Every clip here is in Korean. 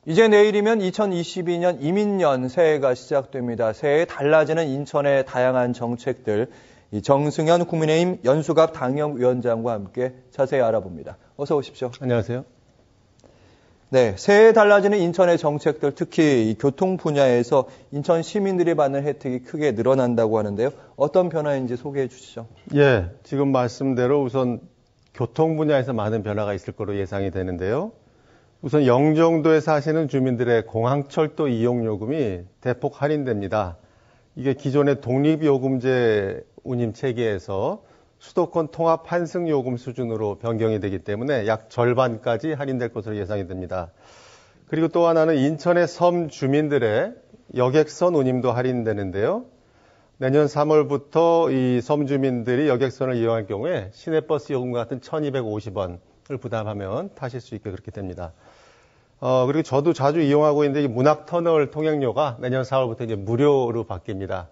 이제 내일이면 2022년 이민년 새해가 시작됩니다. 새해에 달라지는 인천의 다양한 정책들, 정승현 국민의힘 연수갑 당협위원장과 함께 자세히 알아봅니다. 어서 오십시오. 안녕하세요. 네, 새해에 달라지는 인천의 정책들, 특히 이 교통 분야에서 인천 시민들이 받는 혜택이 크게 늘어난다고 하는데요. 어떤 변화인지 소개해 주시죠. 예, 지금 말씀대로 우선 교통 분야에서 많은 변화가 있을 거로 예상이 되는데요. 우선 영종도에 사시는 주민들의 공항철도 이용요금이 대폭 할인됩니다. 이게 기존의 독립요금제 운임 체계에서 수도권 통합 환승요금 수준으로 변경이 되기 때문에 약 절반까지 할인될 것으로 예상이 됩니다. 그리고 또 하나는 인천의 섬 주민들의 여객선 운임도 할인되는데요. 내년 3월부터 이 섬 주민들이 여객선을 이용할 경우에 시내버스 요금 같은 1,250원을 부담하면 타실 수 있게 그렇게 됩니다. 그리고 저도 자주 이용하고 있는데 이 문학터널 통행료가 내년 4월부터 이제 무료로 바뀝니다.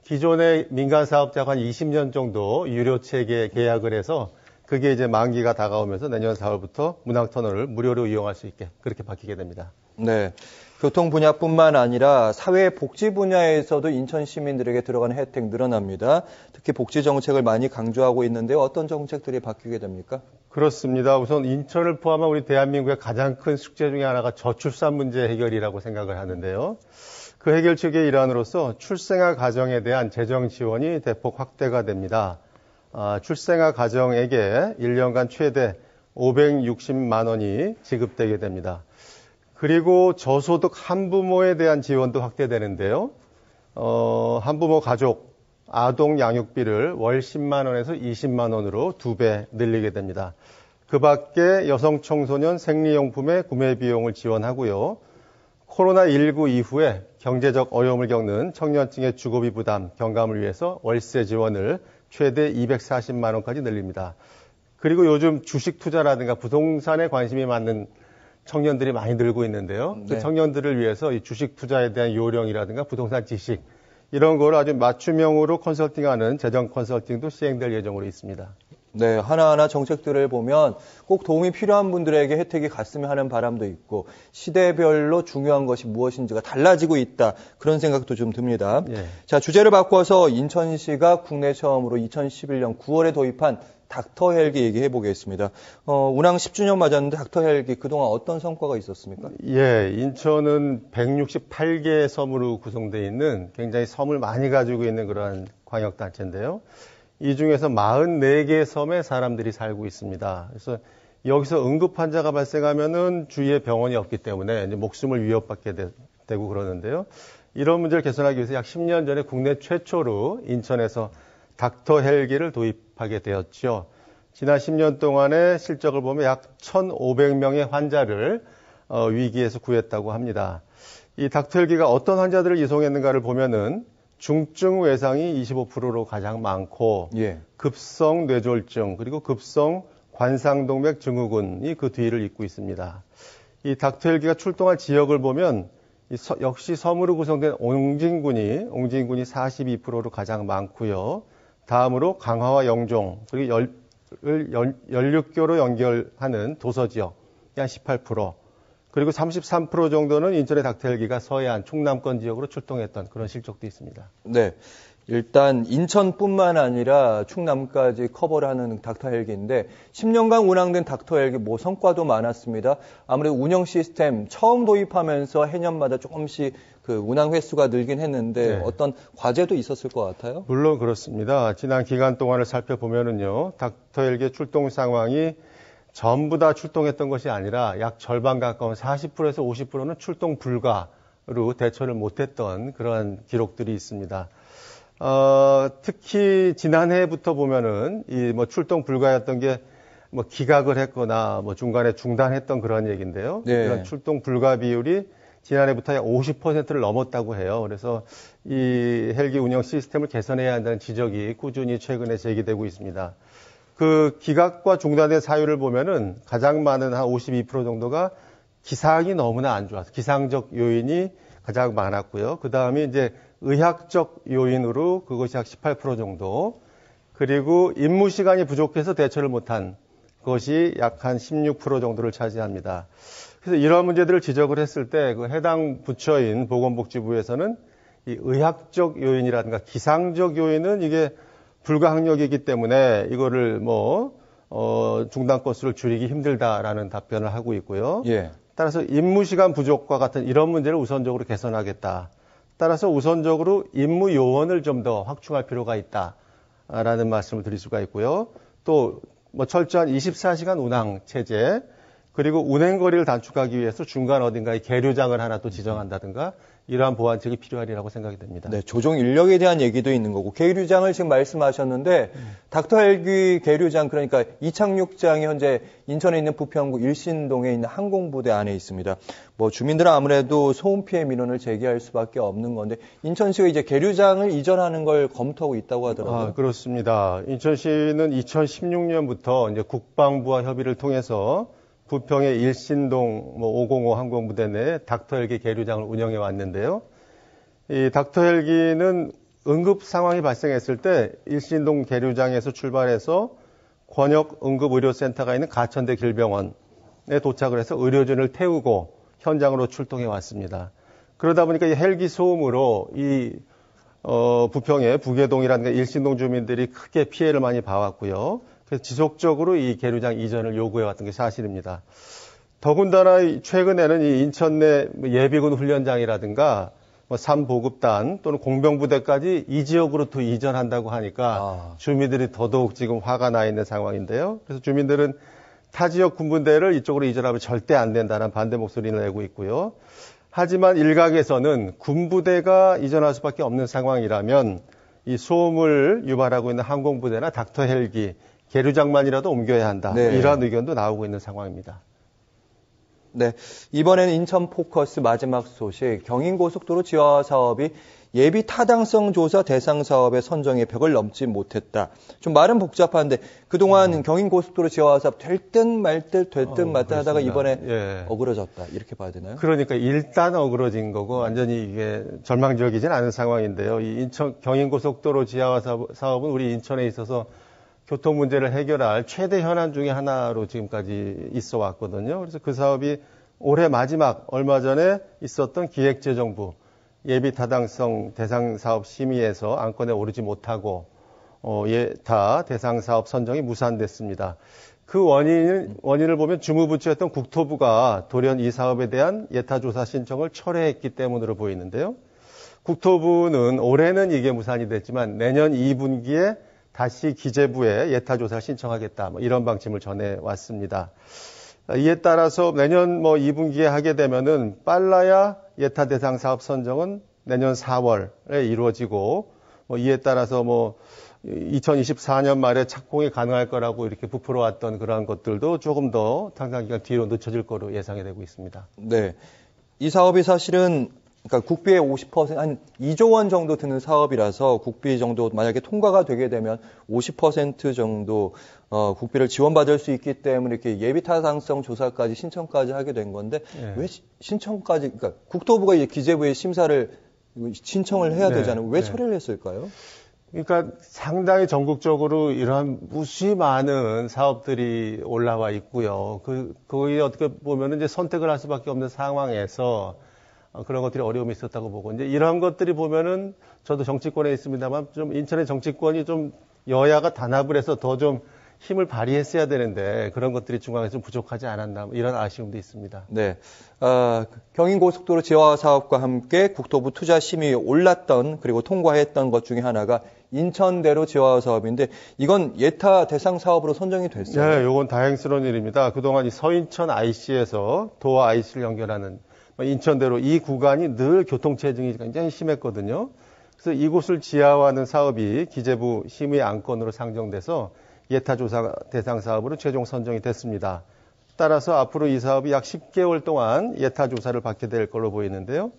기존의 민간 사업자가 한 20년 정도 유료 체계 계약을 해서 그게 이제 만기가 다가오면서 내년 4월부터 문학터널을 무료로 이용할 수 있게 그렇게 바뀌게 됩니다. 네. 교통 분야뿐만 아니라 사회복지 분야에서도 인천 시민들에게 들어가는 혜택 늘어납니다. 특히 복지 정책을 많이 강조하고 있는데요. 어떤 정책들이 바뀌게 됩니까? 그렇습니다. 우선 인천을 포함한 우리 대한민국의 가장 큰 숙제 중에 하나가 저출산 문제 해결이라고 생각을 하는데요. 그 해결책의 일환으로서 출생아 가정에 대한 재정 지원이 대폭 확대가 됩니다. 출생아 가정에게 1년간 최대 560만 원이 지급되게 됩니다. 그리고 저소득 한부모에 대한 지원도 확대되는데요. 한부모 가족 아동 양육비를 월 10만 원에서 20만 원으로 2배 늘리게 됩니다. 그 밖에 여성 청소년 생리용품의 구매 비용을 지원하고요. 코로나19 이후에 경제적 어려움을 겪는 청년층의 주거비 부담 경감을 위해서 월세 지원을 최대 240만 원까지 늘립니다. 그리고 요즘 주식 투자라든가 부동산에 관심이 많은 청년들이 많이 늘고 있는데요. 네. 그 청년들을 위해서 이 주식 투자에 대한 요령이라든가 부동산 지식 이런 걸 아주 맞춤형으로 컨설팅하는 재정 컨설팅도 시행될 예정으로 있습니다. 네, 하나하나 정책들을 보면 꼭 도움이 필요한 분들에게 혜택이 갔으면 하는 바람도 있고 시대별로 중요한 것이 무엇인지가 달라지고 있다. 그런 생각도 좀 듭니다. 예. 자, 주제를 바꿔서 인천시가 국내 처음으로 2011년 9월에 도입한 닥터 헬기 얘기해 보겠습니다. 운항 10주년 맞았는데 닥터 헬기 그동안 어떤 성과가 있었습니까? 예, 인천은 168개의 섬으로 구성되어 있는 굉장히 섬을 많이 가지고 있는 그러한 광역단체인데요. 이 중에서 44개의 섬에 사람들이 살고 있습니다. 그래서 여기서 응급 환자가 발생하면은 주위에 병원이 없기 때문에 이제 목숨을 위협받게 되고 그러는데요. 이런 문제를 개선하기 위해서 약 10년 전에 국내 최초로 인천에서 닥터 헬기를 도입하게 되었죠. 지난 10년 동안의 실적을 보면 약 1,500명의 환자를 위기에서 구했다고 합니다. 이 닥터 헬기가 어떤 환자들을 이송했는가를 보면은 중증 외상이 25%로 가장 많고 예. 급성 뇌졸중 그리고 급성 관상동맥 증후군이 그 뒤를 잇고 있습니다. 이 닥터 헬기가 출동할 지역을 보면 역시 섬으로 구성된 옹진군이 42%로 가장 많고요. 다음으로 강화와 영종 그리고 연륙교로 연결하는 도서지역 한 18%. 그리고 33% 정도는 인천의 닥터 헬기가 서해안, 충남권 지역으로 출동했던 그런 실적도 있습니다. 네. 일단 인천뿐만 아니라 충남까지 커버를 하는 닥터 헬기인데 10년간 운항된 닥터 헬기 성과도 많았습니다. 아무래도 운영 시스템 처음 도입하면서 해년마다 조금씩 그 운항 횟수가 늘긴 했는데 네. 어떤 과제도 있었을 것 같아요? 물론 그렇습니다. 지난 기간 동안을 살펴보면은요, 닥터 헬기의 출동 상황이 전부 다 출동했던 것이 아니라 약 절반 가까운 40%에서 50%는 출동 불가로 대처를 못했던 그러한 기록들이 있습니다. 특히 지난해부터 보면은 출동 불가였던 게 기각을 했거나 중간에 중단했던 그런 얘기인데요. 네. 이런 출동 불가 비율이 지난해부터 약 50%를 넘었다고 해요. 그래서 이 헬기 운영 시스템을 개선해야 한다는 지적이 꾸준히 최근에 제기되고 있습니다. 그 기각과 중단의 사유를 보면은 가장 많은 한 52% 정도가 기상이 너무나 안 좋아서 기상적 요인이 가장 많았고요. 그 다음에 이제 의학적 요인으로 그것이 약 18% 정도, 그리고 임무 시간이 부족해서 대처를 못한 것이 약 한 16% 정도를 차지합니다. 그래서 이러한 문제들을 지적을 했을 때 그 해당 부처인 보건복지부에서는 이 의학적 요인이라든가 기상적 요인은 이게 불가항력이기 때문에 이거를 중단 건수를 줄이기 힘들다라는 답변을 하고 있고요. 예. 따라서 임무 시간 부족과 같은 이런 문제를 우선적으로 개선하겠다. 따라서 우선적으로 임무 요원을 좀 더 확충할 필요가 있다라는 말씀을 드릴 수가 있고요. 또 철저한 24시간 운항 체제, 그리고 운행 거리를 단축하기 위해서 중간 어딘가에 계류장을 하나 또 지정한다든가 이러한 보완책이 필요하리라고 생각이 됩니다. 네, 조종 인력에 대한 얘기도 있는 거고 계류장을 지금 말씀하셨는데 닥터 헬기 계류장, 그러니까 이착륙장이 현재 인천에 있는 부평구 일신동에 있는 항공부대 안에 있습니다. 주민들은 아무래도 소음 피해 민원을 제기할 수밖에 없는 건데 인천시가 이제 계류장을 이전하는 걸 검토하고 있다고 하더라고요. 그렇습니다. 인천시는 2016년부터 이제 국방부와 협의를 통해서 부평의 일신동 505 항공부대 내 닥터 헬기 계류장을 운영해 왔는데요. 이 닥터 헬기는 응급 상황이 발생했을 때 일신동 계류장에서 출발해서 권역 응급의료센터가 있는 가천대 길병원에 도착을 해서 의료진을 태우고 현장으로 출동해 왔습니다. 그러다 보니까 이 헬기 소음으로 이 부평의 부계동이라든가 일신동 주민들이 크게 피해를 많이 봐왔고요. 그래서 지속적으로 이 계류장 이전을 요구해왔던 게 사실입니다. 더군다나 최근에는 이 인천 내 예비군 훈련장이라든가 3보급단 또는 공병부대까지 이 지역으로 또 이전한다고 하니까 주민들이 더더욱 지금 화가 나 있는 상황인데요. 그래서 주민들은 타 지역 군부대를 이쪽으로 이전하면 절대 안 된다는 반대 목소리를 내고 있고요. 하지만 일각에서는 군부대가 이전할 수밖에 없는 상황이라면 이 소음을 유발하고 있는 항공부대나 닥터 헬기, 계류장만이라도 옮겨야 한다. 네. 이러한 의견도 나오고 있는 상황입니다. 네, 이번에는 인천 포커스 마지막 소식, 경인고속도로 지하 사업이 예비 타당성 조사 대상 사업의 선정에 100을 넘지 못했다. 좀 말은 복잡한데 그동안 경인고속도로 지하 사업 될 듯 말 듯 될 듯 말 듯 하다가 이번에 어그러졌다. 이렇게 봐야 되나요? 그러니까 일단 어그러진 거고 완전히 이게 절망적이진 않은 상황인데요. 이 인천 경인고속도로 지하 사업은 우리 인천에 있어서 교통 문제를 해결할 최대 현안 중에 하나로 지금까지 있어 왔거든요. 그래서 그 사업이 올해 마지막 얼마 전에 있었던 기획재정부 예비 타당성 대상 사업 심의에서 안건에 오르지 못하고 예타 대상 사업 선정이 무산됐습니다. 그 원인을 보면 주무부처였던 국토부가 돌연 이 사업에 대한 예타 조사 신청을 철회했기 때문으로 보이는데요. 국토부는 올해는 이게 무산이 됐지만 내년 2분기에 다시 기재부에 예타 조사 신청하겠다. 이런 방침을 전해왔습니다. 이에 따라서 내년 2분기에 하게 되면은 빨라야 예타 대상 사업 선정은 내년 4월에 이루어지고 이에 따라서 2024년 말에 착공이 가능할 거라고 이렇게 부풀어왔던 그러한 것들도 조금 더 상당기간 뒤로 늦춰질 거로 예상이 되고 있습니다. 네, 이 사업이 사실은 그러니까 국비의 50%, 한 2조 원 정도 드는 사업이라서 국비 정도 만약에 통과가 되게 되면 50% 정도 국비를 지원받을 수 있기 때문에 이렇게 예비 타당성 조사까지 신청까지 하게 된 건데 왜 신청까지, 그러니까 국토부가 이제 기재부에 심사를 신청을 해야 되잖아요. 왜 철회를 했을까요? 그러니까 상당히 전국적으로 이러한 무수히 많은 사업들이 올라와 있고요. 거기에 어떻게 보면은 이제 선택을 할 수밖에 없는 상황에서 그런 것들이 어려움이 있었다고 보고, 이제 이런 것들이 보면은 저도 정치권에 있습니다만 좀 인천의 정치권이 좀 여야가 단합을 해서 더 좀 힘을 발휘했어야 되는데 그런 것들이 중앙에서 좀 부족하지 않았나, 이런 아쉬움도 있습니다. 네. 경인고속도로 지하 사업과 함께 국토부 투자 심의에 올랐던 그리고 통과했던 것 중에 하나가 인천대로 지하 사업인데 이건 예타 대상 사업으로 선정이 됐어요. 네, 이건 다행스러운 일입니다. 그동안 이 서인천 IC에서 도와 IC를 연결하는 인천대로 이 구간이 늘 교통체증이 굉장히 심했거든요. 그래서 이곳을 지하화하는 사업이 기재부 심의 안건으로 상정돼서 예타조사 대상 사업으로 최종 선정이 됐습니다. 따라서 앞으로 이 사업이 약 10개월 동안 예타조사를 받게 될 걸로 보이는데요.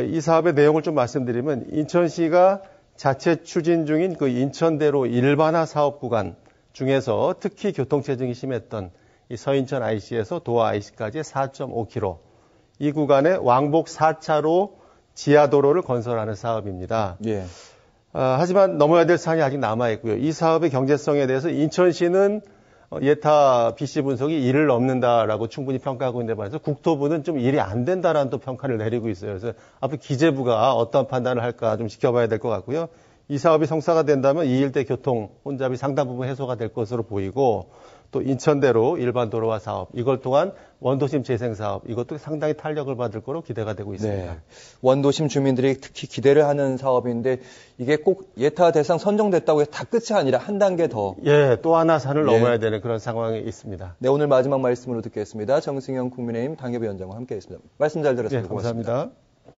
이 사업의 내용을 좀 말씀드리면 인천시가 자체 추진 중인 그 인천대로 일반화 사업 구간 중에서 특히 교통체증이 심했던 이 서인천 IC에서 도화 IC까지의 4.5km, 이 구간에 왕복 4차로 지하도로를 건설하는 사업입니다. 예. 하지만 넘어야 될 산이 아직 남아있고요. 이 사업의 경제성에 대해서 인천시는 예타 BC 분석이 1을 넘는다라고 충분히 평가하고 있는데 반해서 국토부는 좀 1이 안 된다라는 또 평가를 내리고 있어요. 그래서 앞으로 기재부가 어떤 판단을 할까 좀 지켜봐야 될 것 같고요. 이 사업이 성사가 된다면 이 일대 교통 혼잡이 상당 부분 해소가 될 것으로 보이고 또 인천대로 일반 도로화 사업, 이걸 통한 원도심 재생 사업, 이것도 상당히 탄력을 받을 거로 기대가 되고 있습니다. 네. 원도심 주민들이 특히 기대를 하는 사업인데 이게 꼭 예타 대상 선정됐다고 해서 다 끝이 아니라 한 단계 더. 예, 또 하나 산을 넘어야 되는 그런 상황이 있습니다. 네, 오늘 마지막 말씀으로 듣겠습니다. 정승영 국민의힘 당협위원장과 함께했습니다. 말씀 잘 들었습니다. 네, 감사합니다. 고맙습니다.